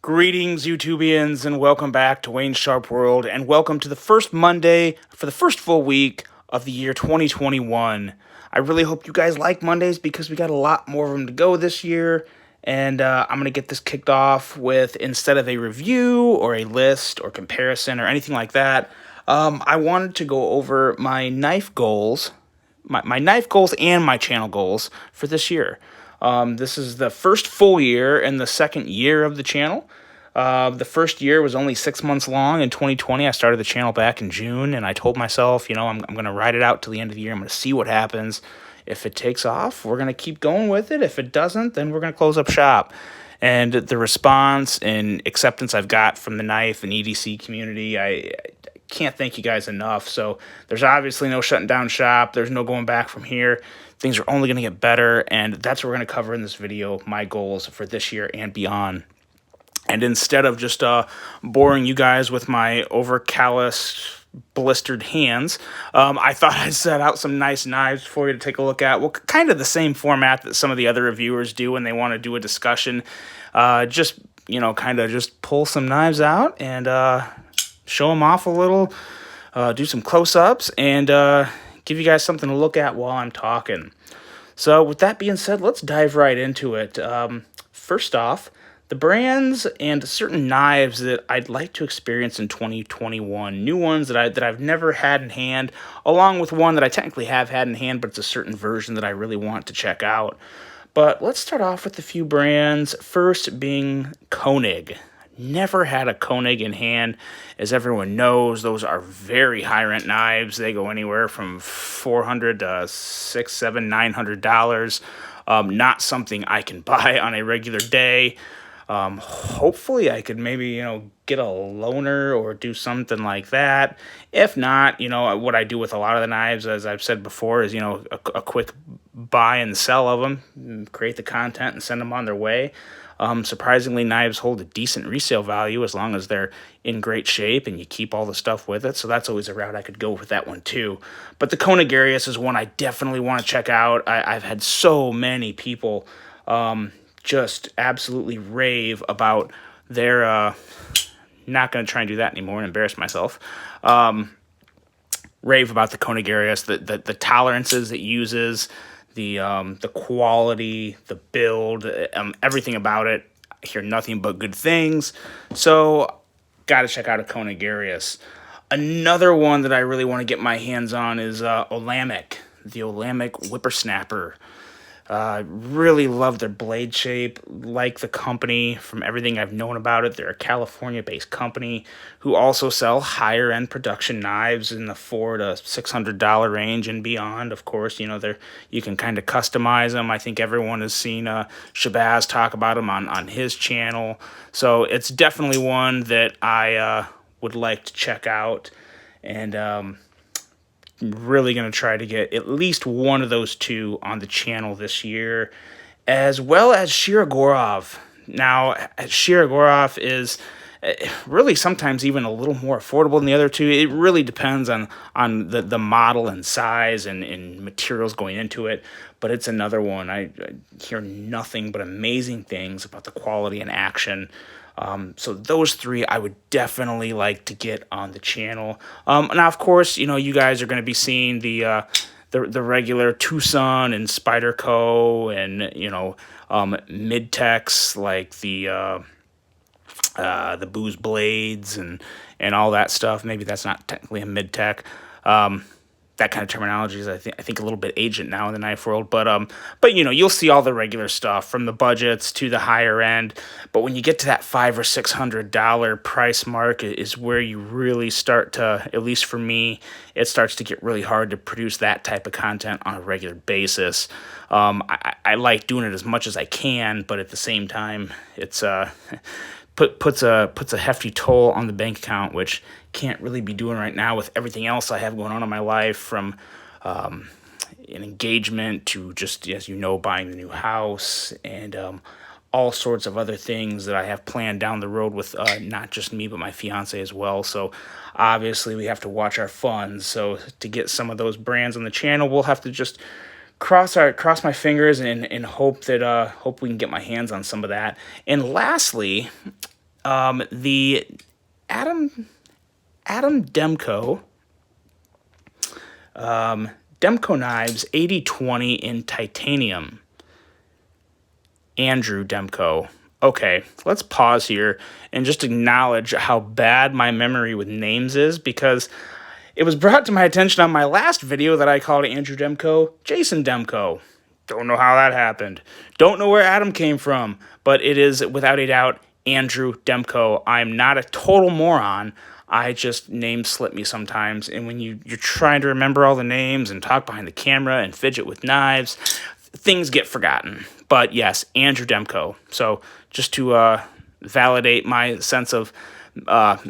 Greetings, YouTubians, and welcome back to Wayne's Sharp World, and welcome to the first Monday for the first full week of the year 2021. I really hope you guys like Mondays because we got a lot more of them to go this year, and I'm going to get this kicked off with, instead of a review or a list or comparison or anything like that, I wanted to go over my knife goals, my knife goals and my channel goals for this year. This is the first full year and the second year of the channel. The first year was only 6 months long. In 2020, I started the channel back in June, and I told myself, I'm going to ride it out till the end of the year. I'm going to see what happens. If it takes off, we're going to keep going with it. If it doesn't, then we're going to close up shop. And the response and acceptance I've got from the knife and EDC community, I can't thank you guys enough. So there's obviously no shutting down shop. There's no going back from here. Things are only going to get better, and that's what we're going to cover in this video, my goals for this year and beyond. And instead of just boring you guys with my over-calloused, blistered hands, I thought I'd set out some nice knives for you to take a look at. Well, kind of the same format that some of the other reviewers do when they want to do a discussion. Just pull some knives out and show them off a little, do some close-ups, and give you guys something to look at while I'm talking. So with that being said, let's dive right into it. First off, the brands and certain knives that I'd like to experience in 2021. New ones that I've never had in hand, along with one that I technically have had in hand, but it's a certain version that I really want to check out. But let's start off with a few brands, first being Konig. Never had a Konig in hand. As everyone knows, those are very high-rent knives. They go anywhere from $400 to $600, $700, $900. Not something I can buy on a regular day. Hopefully I could maybe, get a loaner or do something like that. If not, what I do with a lot of the knives, as I've said before, is, a quick buy and sell of them, create the content and send them on their way. Surprisingly, knives hold a decent resale value as long as they're in great shape and you keep all the stuff with it. So that's always a route I could go with that one too. But the Konigarius is one I definitely want to check out. I've had so many people just absolutely rave about their... not going to try and do that anymore and embarrass myself. Rave about the Konigarius, the tolerances it uses, the quality, the build, everything about it. I hear nothing but good things. So, got to check out a Konigarius. Another one that I really want to get my hands on is Olamic, the Olamic Whippersnapper. Really love their blade shape, like the company from everything I've known about it. They're a California-based company who also sell higher-end production knives in the $400 to $600 range and beyond. Of course, you can kind of customize them. I think everyone has seen Shabazz talk about them on his channel. So it's definitely one that I would like to check out, and really going to try to get at least one of those two on the channel this year, as well as Shirogorov. Now, Shirogorov is really sometimes even a little more affordable than the other two. It really depends on the model and size and materials going into it, but it's another one. I hear nothing but amazing things about the quality and action. So those three I would definitely like to get on the channel. Now, of course, you guys are going to be seeing the regular Tucson and Spyderco and, mid-techs like the Booz Blades and all that stuff. Maybe that's not technically a mid-tech. That kind of terminology is, I think, a little bit ancient now in the knife world. But you'll see all the regular stuff from the budgets to the higher end. But when you get to that $500 or $600 price mark is where you really start to, at least for me, it starts to get really hard to produce that type of content on a regular basis. I like doing it as much as I can, but at the same time, it's puts a hefty toll on the bank account, which can't really be doing right now with everything else I have going on in my life, from an engagement to just, as buying the new house and all sorts of other things that I have planned down the road with not just me, but my fiance as well. So obviously we have to watch our funds. So to get some of those brands on the channel, we'll have to just cross my fingers and hope that we can get my hands on some of that. And lastly, The Adam Demko Demko knives 80/20 in titanium. Andrew Demko. Okay, let's pause here and just acknowledge how bad my memory with names is, because it was brought to my attention on my last video that I called Andrew Demko Jason Demko. Don't know how that happened. Don't know where Adam came from, but it is without a doubt Andrew Demko. I'm not a total moron. I just names slip me sometimes, and when you're trying to remember all the names and talk behind the camera and fidget with knives, things get forgotten. But yes, Andrew Demko. So just to validate my sense of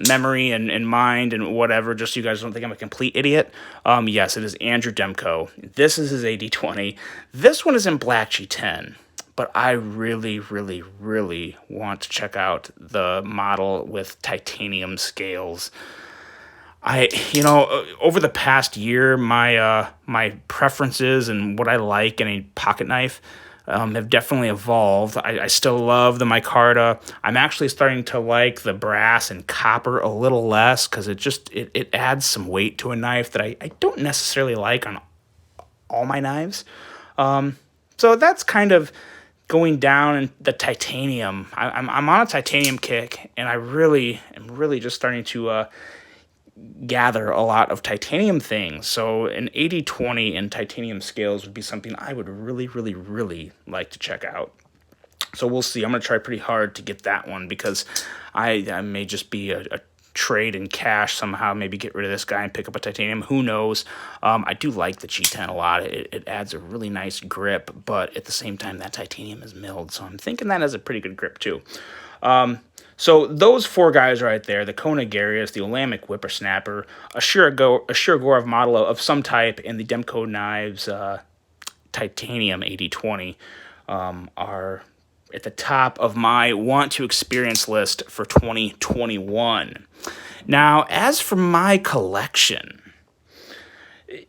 memory and mind and whatever, just so you guys don't think I'm a complete idiot, yes, it is Andrew Demko. This is his 80/20. This one is in black G10, but I really, really, really want to check out the model with titanium scales. Over the past year, my preferences and what I like in a pocket knife have definitely evolved. I still love the micarta. I'm actually starting to like the brass and copper a little less, because it adds some weight to a knife that I don't necessarily like on all my knives. So that's kind of going down in the titanium. I'm on a titanium kick, and I really am just starting to gather a lot of titanium things. So an 80/20 in titanium scales would be something I would really, really, really like to check out. So we'll see. I'm going to try pretty hard to get that one, because I may just be a trade in cash somehow, maybe get rid of this guy and pick up a titanium. Who knows? I do like the G10 a lot. It adds a really nice grip, but at the same time, that titanium is milled, so I'm thinking that has a pretty good grip too. So those four guys right there, the Konigarius, the Olamic Whippersnapper, a Shirogorov model of some type, and the Demko Knives Titanium 80/20 are at the top of my want to experience list for 2021. Now, as for my collection,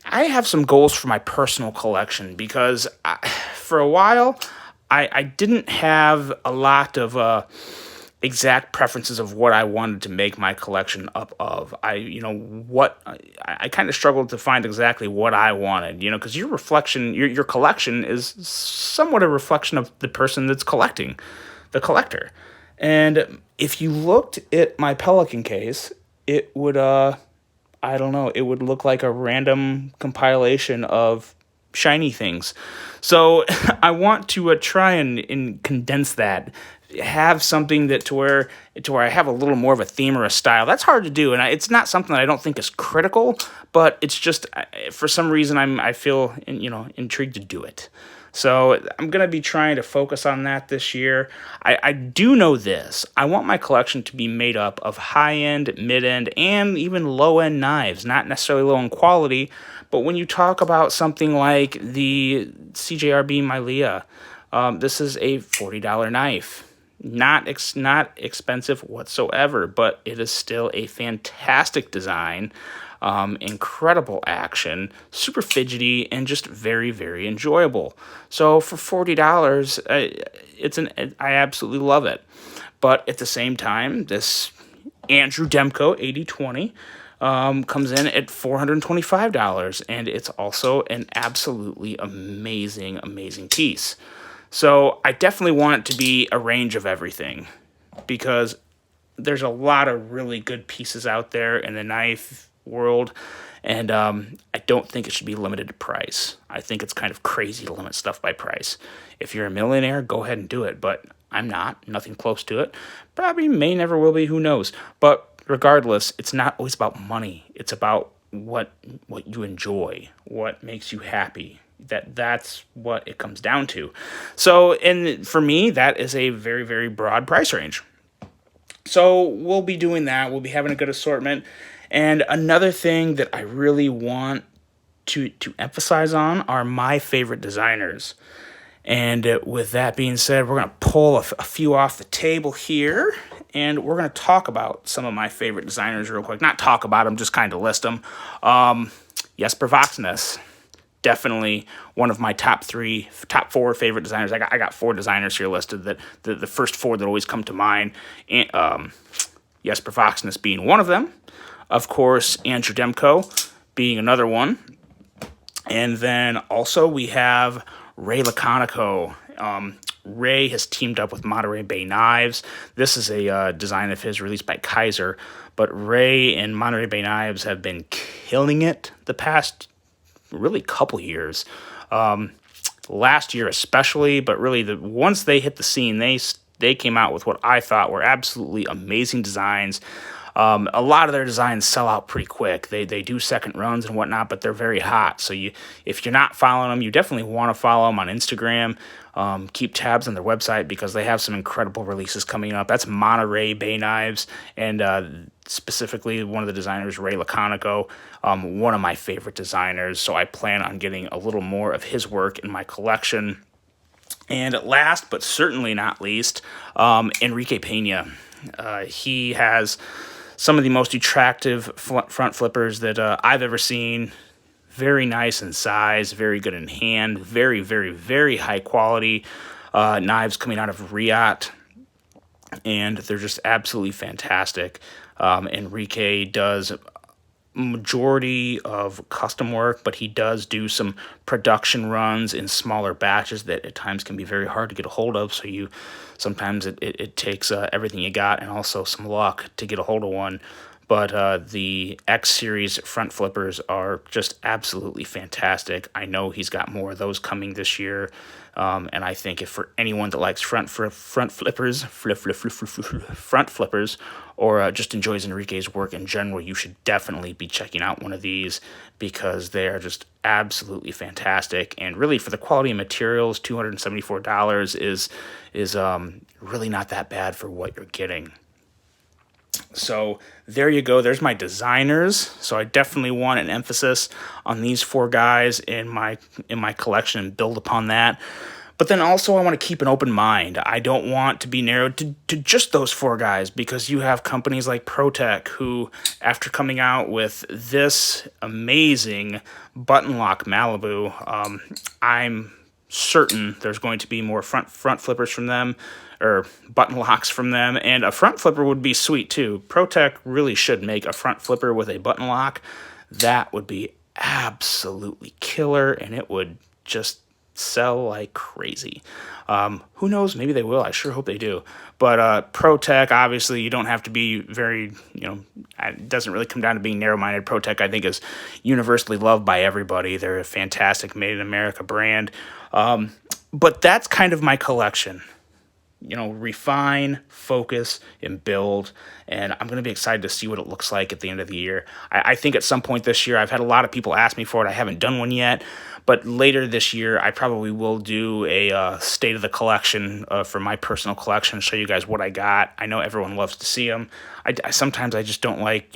I have some goals for my personal collection, because for a while, I didn't have a lot of exact preferences of what I wanted to make my collection up of. I kind of struggled to find exactly what I wanted, because your collection is somewhat a reflection of the person that's collecting, the collector. And if you looked at my Pelican case, it would, it would look like a random compilation of shiny things. So I want to try and condense that, have something that to where I have a little more of a theme or a style. That's hard to do, and it's not something that I don't think is critical, but it's just for some reason I feel intrigued to do it. So I'm going to be trying to focus on that this year. I do know this. I want my collection to be made up of high-end, mid-end, and even low-end knives. Not necessarily low in quality, but when you talk about something like the CJRB Milea, this is a $40 knife. Not expensive whatsoever, but it is still a fantastic design. Incredible action, super fidgety, and just very, very enjoyable. So for $40, I absolutely love it. But at the same time, this Andrew Demko 80/20 comes in at $425, and it's also an absolutely amazing, amazing piece. So I definitely want it to be a range of everything, because there's a lot of really good pieces out there in the knife world, and I don't think it should be limited to price. I think it's kind of crazy to limit stuff by price. If you're a millionaire, go ahead and do it, but I'm not. Nothing close to it. Probably may never will be, who knows. But regardless, it's not always about money. It's about what you enjoy, what makes you happy. That's what it comes down to. So, and for me, that is a very, very broad price range. So we'll be doing that. We'll be having a good assortment. And another thing that I really want to emphasize on are my favorite designers. And with that being said, we're going to pull a few off the table here, and we're going to talk about some of my favorite designers real quick. Not talk about them, just kind of list them. Jesper Voxness, definitely one of my top four favorite designers. I got four designers here listed, that the first four that always come to mind. And, Jesper Voxness being one of them. Of course, Andrew Demko being another one. And then also we have Ray Laconico. Ray has teamed up with Monterey Bay Knives. This is a design of his released by Kaiser. But Ray and Monterey Bay Knives have been killing it the past really couple years. Last year especially, but really once they hit the scene, they came out with what I thought were absolutely amazing designs. A lot of their designs sell out pretty quick. They do second runs and whatnot, but they're very hot. So if you're not following them, you definitely want to follow them on Instagram. Keep tabs on their website because they have some incredible releases coming up. That's Monterey Bay Knives, and specifically one of the designers, Ray Laconico, one of my favorite designers. So I plan on getting a little more of his work in my collection. And last, but certainly not least, Enrique Pena. He has some of the most attractive front flippers that I've ever seen. Very nice in size, very good in hand, very, very, very high quality knives coming out of Riot, and they're just absolutely fantastic. Enrique does majority of custom work, but he does do some production runs in smaller batches that at times can be very hard to get a hold of. So sometimes it takes everything you got and also some luck to get a hold of one. But the X Series front flippers are just absolutely fantastic. I know he's got more of those coming this year. And I think if for anyone that likes front flippers, or just enjoys Enrique's work in general, you should definitely be checking out one of these because they are just absolutely fantastic. And really, for the quality of materials, $274 is really not that bad for what you're getting. So there you go. There's my designers. So I definitely want an emphasis on these four guys in my collection and build upon that. But then also I want to keep an open mind. I don't want to be narrowed to just those four guys because you have companies like ProTech who, after coming out with this amazing button lock Malibu, I'm certain there's going to be more front flippers from them, or button locks from them, and a front flipper would be sweet too. ProTech really should make a front flipper with a button lock. That would be absolutely killer, and it would just sell like crazy. Who knows? Maybe they will. I sure hope they do. But ProTech, obviously, you don't have to be very, it doesn't really come down to being narrow-minded. ProTech, I think, is universally loved by everybody. They're a fantastic made-in-America brand. But that's kind of my collection. Refine, focus, and build. And I'm going to be excited to see what it looks like at the end of the year. I think at some point this year, I've had a lot of people ask me for it. I haven't done one yet. But later this year, I probably will do a state of the collection for my personal collection, show you guys what I got. I know everyone loves to see them. Sometimes I just don't like,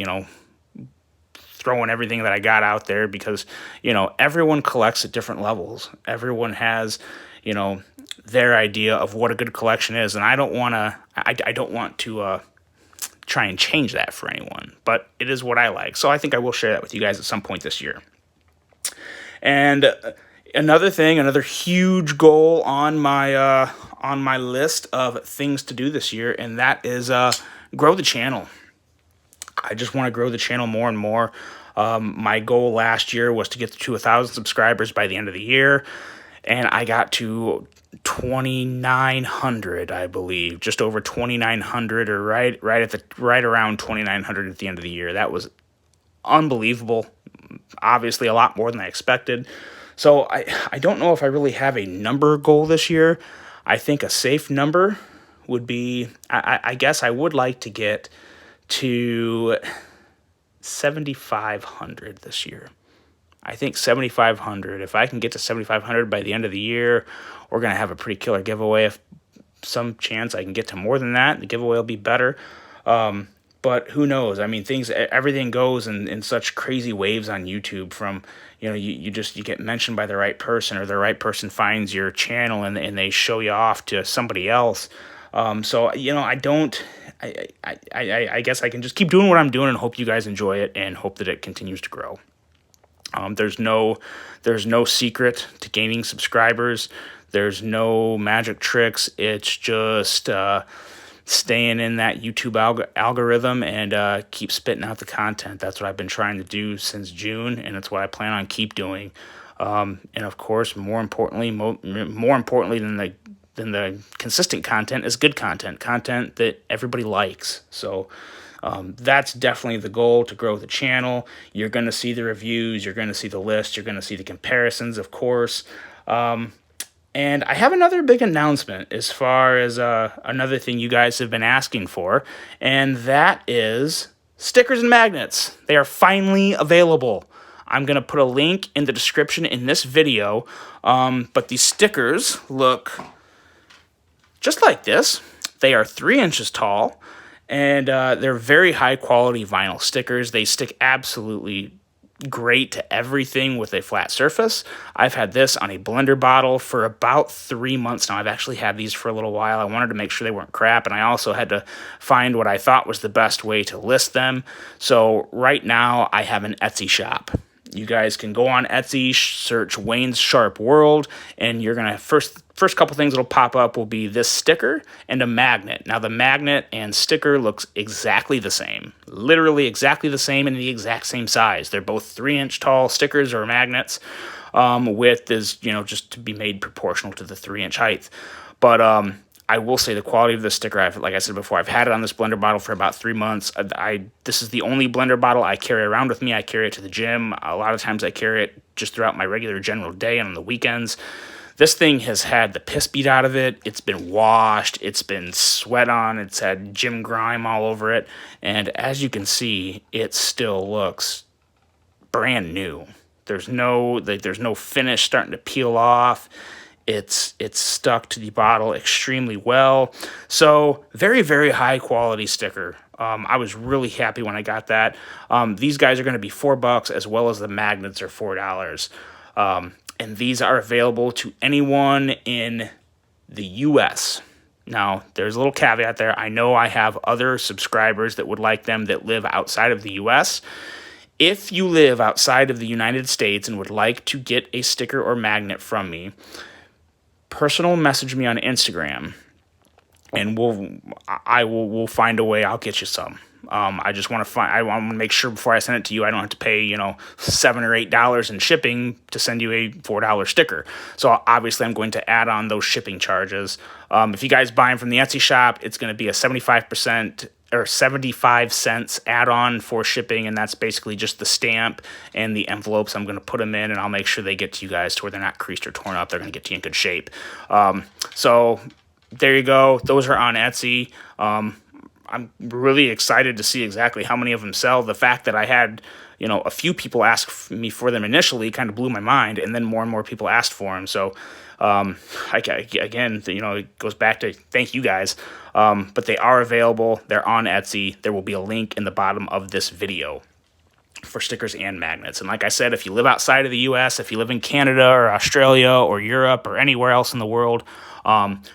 throwing everything that I got out there because, everyone collects at different levels. Everyone has, their idea of what a good collection is, and I don't want to try and change that for anyone, but it is what I like. So I think I will share that with you guys at some point this year. And another huge goal on my list of things to do this year, and that is grow the channel. I just want to grow the channel more and more. My goal last year was to get to 1,000 subscribers by the end of the year, and I got to 2,900, I believe, just over 2,900, or right around 2,900 at the end of the year. That was unbelievable. Obviously, a lot more than I expected. So I don't know if I really have a number goal this year. I think a safe number would be, I guess I would like to get to 7,500 this year. I think 7,500. If I can get to 7,500 by the end of the year, we're going to have a pretty killer giveaway. If some chance I can get to more than that, the giveaway will be better. But who knows? I mean, everything goes in such crazy waves on YouTube. From, you get mentioned by the right person, or the right person finds your channel and they show you off to somebody else. So, I guess I can just keep doing what I'm doing and hope you guys enjoy it and hope that it continues to grow. There's no secret to gaining subscribers. There's no magic tricks. It's just staying in that YouTube algorithm and keep spitting out the content. That's what I've been trying to do since June, and it's what I plan on keep doing. And of course, more importantly than the consistent content is good content that everybody likes. So that's definitely the goal, to grow the channel. You're going to see the reviews, you're going to see the list, you're going to see the comparisons, of course. And I have another big announcement as far as another thing you guys have been asking for, and that is stickers and magnets. They are finally available. I'm going to put a link in the description in this video, but these stickers look just like this. They are 3 inches tall, and they're very high quality vinyl stickers. They stick absolutely great to everything with a flat surface. I've had this on a blender bottle for about 3 months now. I've actually had these for a little while. I wanted to make sure they weren't crap, and I also had to find what I thought was the best way to list them. So right now I have an Etsy shop. You guys can go on Etsy, search Wayne's Sharp World, and you're gonna first couple things that'll pop up will be this sticker and a magnet. Now the magnet and sticker looks exactly the same, literally exactly the same, and the exact same size. They're both 3-inch tall stickers or magnets. Width is, just to be made proportional to the 3-inch height. But I will say the quality of the sticker, like I said before, I've had it on this blender bottle for about 3 months. This is the only blender bottle I carry around with me. I carry it to the gym. A lot of times I carry it just throughout my regular general day and on the weekends. This thing has had the piss beat out of it. It's been washed. It's been sweat on. It's had gym grime all over it. And as you can see, it still looks brand new. There's no finish starting to peel off. It's stuck to the bottle extremely well. So very, very high quality sticker. I was really happy when I got that. These guys are going to be $4, as well as the magnets are $4. And these are available to anyone in the U.S. Now, there's a little caveat there. I know I have other subscribers that would like them that live outside of the U.S. If you live outside of the United States and would like to get a sticker or magnet from me, personal message me on Instagram, and we'll find a way. I'll get you some. I just want to make sure before I send it to you, I don't have to pay, $7 or $8 in shipping to send you a $4 sticker. So obviously I'm going to add on those shipping charges. If you guys buy them from the Etsy shop, it's going to be a 75% or 75 cents add-on for shipping, and that's basically just the stamp and the envelopes. I'm going to put them in, and I'll make sure they get to you guys to where they're not creased or torn up. They're going to get to you in good shape. So there you go. Those are on Etsy. I'm really excited to see exactly how many of them sell. The fact that I had, a few people ask me for them initially kind of blew my mind, and then more and more people asked for them. So, again, it goes back to thank you guys. But they are available. They're on Etsy. There will be a link in the bottom of this video for stickers and magnets. And like I said, if you live outside of the U.S., if you live in Canada or Australia or Europe or anywhere else in the world,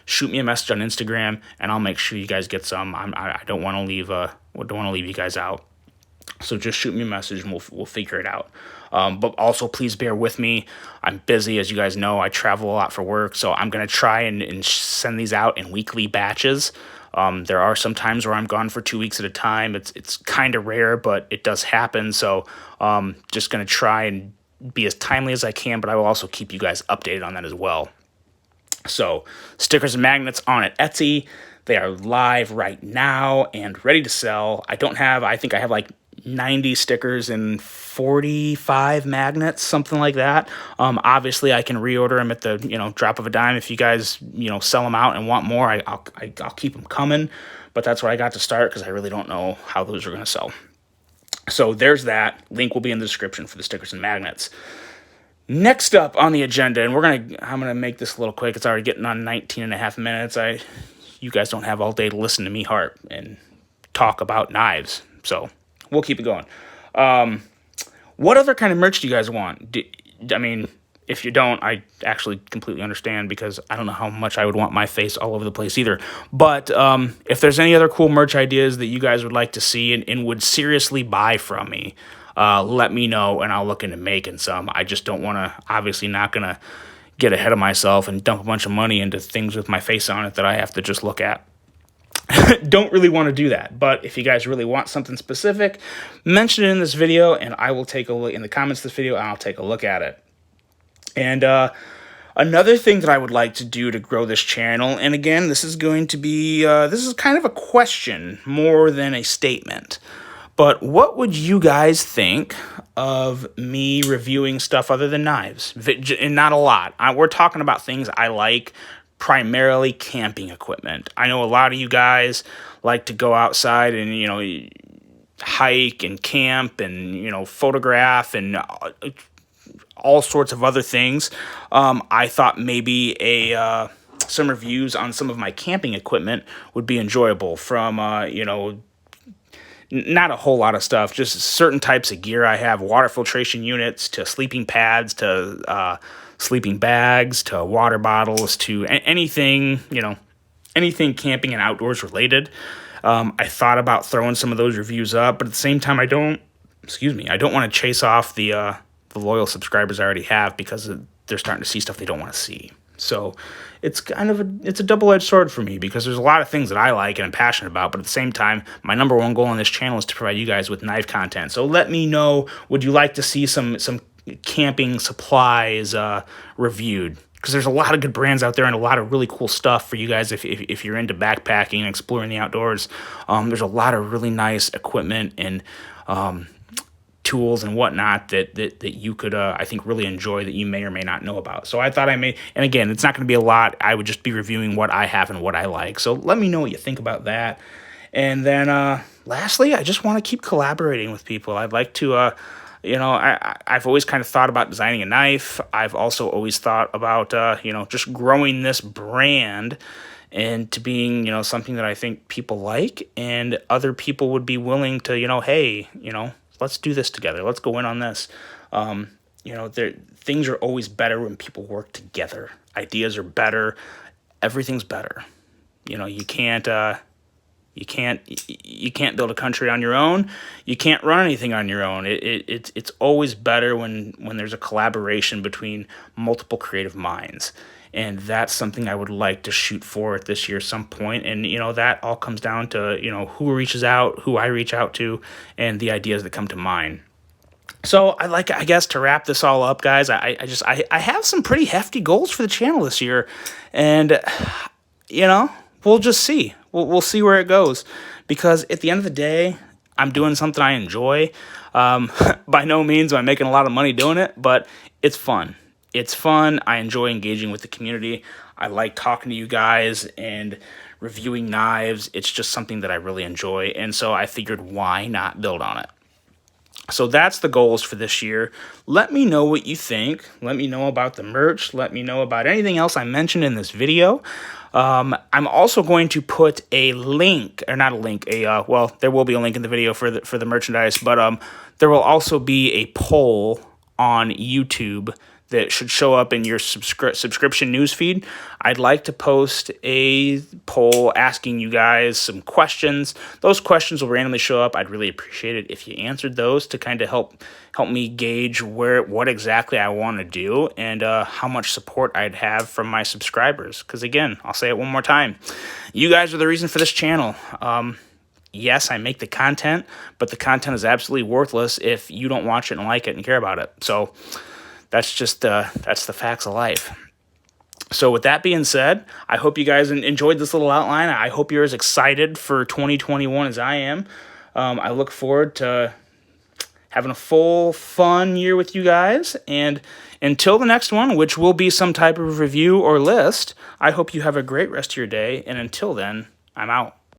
shoot me a message on Instagram, and I'll make sure you guys get some. I don't want to leave you guys out. So just shoot me a message, and we'll figure it out. But also, please bear with me. I'm busy, as you guys know. I travel a lot for work, so I'm going to try and send these out in weekly batches. There are some times where I'm gone for 2 weeks at a time. It's kind of rare, but it does happen. So just going to try and be as timely as I can, but I will also keep you guys updated on that as well. So stickers and magnets on at Etsy. They are live right now and ready to sell. I think I have like 90 stickers and 45 magnets, something like that. Obviously, I can reorder them at the drop of a dime. If you guys sell them out and want more, I'll keep them coming. But that's where I got to start, because I really don't know how those are going to sell. So there's that. Link will be in the description for the stickers and magnets. Next up on the agenda, and I'm gonna make this a little quick. It's already getting on 19 and a half minutes. You guys don't have all day to listen to me harp and talk about knives, so we'll keep it going. What other kind of merch do you guys want? If you don't, I actually completely understand, because I don't know how much I would want my face all over the place either. But if there's any other cool merch ideas that you guys would like to see and would seriously buy from me, let me know, and I'll look into making some. I just don't want to, obviously not going to get ahead of myself and dump a bunch of money into things with my face on it that I have to just look at. Don't really want to do that. But if you guys really want something specific, mention it in this video, and I will take a look in the comments of this video, and I'll take a look at it. And another thing that I would like to do to grow this channel, and again, this is going to be, this is kind of a question more than a statement. But what would you guys think of me reviewing stuff other than knives? And not a lot. We're talking about things I like, primarily camping equipment. I know a lot of you guys like to go outside and, you know, hike and camp and, you know, photograph and all sorts of other things. I thought maybe some reviews on some of my camping equipment would be enjoyable from, you know, not a whole lot of stuff, just certain types of gear I have, water filtration units to sleeping pads to sleeping bags to water bottles to anything, you know, anything camping and outdoors related. I thought about throwing some of those reviews up, but at the same time, I don't want to chase off the loyal subscribers I already have because they're starting to see stuff they don't want to see. So it's kind of it's a double-edged sword for me because there's a lot of things that I like and I'm passionate about, but at the same time, my number one goal on this channel is to provide you guys with knife content. So let me know, would you like to see some camping supplies reviewed? Because there's a lot of good brands out there and a lot of really cool stuff for you guys if you're into backpacking and exploring the outdoors. There's a lot of really nice equipment and tools and whatnot that you could, I think, really enjoy that you may or may not know about. So I thought and again, it's not going to be a lot. I would just be reviewing what I have and what I like. So let me know what you think about that. And then lastly, I just want to keep collaborating with people. I'd like to, you know, I've always kind of thought about designing a knife. I've also always thought about, you know, just growing this brand and to being, you know, something that I think people like and other people would be willing to, you know, hey, you know, let's do this together. Let's go in on this. You know, things are always better when people work together. Ideas are better. Everything's better. You know, you can't build a country on your own. You can't run anything on your own. It's always better when there's a collaboration between multiple creative minds. And that's something I would like to shoot for at this year some point. And, you know, that all comes down to, you know, who reaches out, who I reach out to, and the ideas that come to mind. So I guess to wrap this all up, guys, I have some pretty hefty goals for the channel this year. And, you know, we'll just see. We'll see where it goes. Because at the end of the day, I'm doing something I enjoy. By no means am I making a lot of money doing it, but it's fun. It's fun. I enjoy engaging with the community. I like talking to you guys and reviewing knives. It's just something that I really enjoy. And so I figured, why not build on it? So that's the goals for this year. Let me know what you think. Let me know about the merch. Let me know about anything else I mentioned in this video. I'm also going to put a link, or not a link, well, there will be a link in the video for the merchandise, but there will also be a poll on YouTube that should show up in your subscription newsfeed. I'd like to post a poll asking you guys some questions. Those questions will randomly show up. I'd really appreciate it if you answered those to kind of help me gauge what exactly I want to do and how much support I'd have from my subscribers. Because again, I'll say it one more time. You guys are the reason for this channel. Yes, I make the content, but the content is absolutely worthless if you don't watch it and like it and care about it. So that's just that's the facts of life. So with that being said, I hope you guys enjoyed this little outline. I hope you're as excited for 2021 as I am. I look forward to having a full fun year with you guys. And until the next one, which will be some type of review or list, I hope you have a great rest of your day. And until then, I'm out.